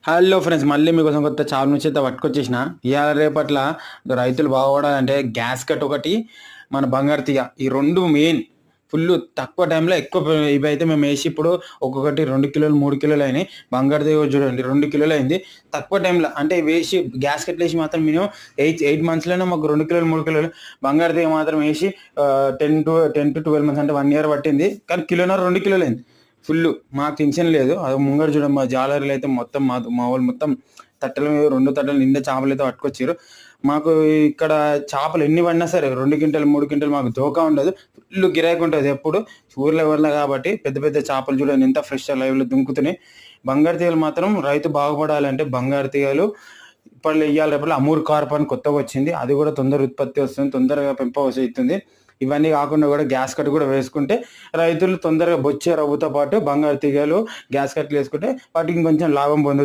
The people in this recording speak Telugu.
హలో ఫ్రెండ్స్, మళ్ళీ మీకోసం కొత్త చాలు నుంచి అయితే పట్టుకొచ్చేసిన. ఇవాళ రేపట్ల రైతులు బాగుపడాలంటే గ్యాస్ కట్ ఒకటి, మన బంగారు తీగ, ఈ రెండు మెయిన్. ఫుల్ తక్కువ టైంలో ఎక్కువ ఇవైతే మేము వేసి ఇప్పుడు ఒక్కొక్కటి 2 కిలోలు 3 కిలోలు అయినాయి. బంగారు తీగ చూడండి 2 కిలోలు అయింది తక్కువ టైంలో. అంటే వేసి గ్యాస్ కట్ వేసి మాత్రం మినిమం 8 మంత్స్లోనే మాకు 2 కిలోలు 3 కిలోలు. బంగారు తీగ మాత్రం వేసి 10 to 12 months అంటే 1 year పట్టింది. కానీ కిలోన్నర 2 కిలోలు అయింది. ఫుల్ మాకు టెన్షన్ లేదు. అది ముంగడు చూడండి, మా జాలర్లు అయితే మొత్తం మా వాళ్ళు మొత్తం తట్టల మీద 2 తట్టలు నిండా చేపలు అయితే పట్టుకొచ్చారు. మాకు ఇక్కడ చేపలు ఎన్ని పడినా సరే 2 క్వింటాలు 3 క్వింటాలు మాకు దోకా ఉండదు. ఫుల్ గిరాకీ ఉంటుంది ఎప్పుడు ఊర్ల కాబట్టి. పెద్ద పెద్ద చేపలు చూడండి ఎంత ఫ్రెష్ లైవ్లో దుంకుతున్నాయి. బంగారు తీగలు మాత్రం రైతు బాగుపడాలంటే బంగారు తీగలు ఇప్పుడు ఇవాళ రేపు అమూర్ కార్ప్ అని కొత్తగా వచ్చింది. అది కూడా తొందర ఉత్పత్తి వస్తుంది, తొందరగా పెంపవస్తుంది. ఇవన్నీ కాకుండా కూడా గ్యాస్ కట్ కూడా వేసుకుంటే రైతులు తొందరగా బొచ్చే రవ్వుతో పాటు బంగారు తీగలు గ్యాస్ కట్లు వేసుకుంటే వాటికి కొంచెం లాభం పొందుతారు.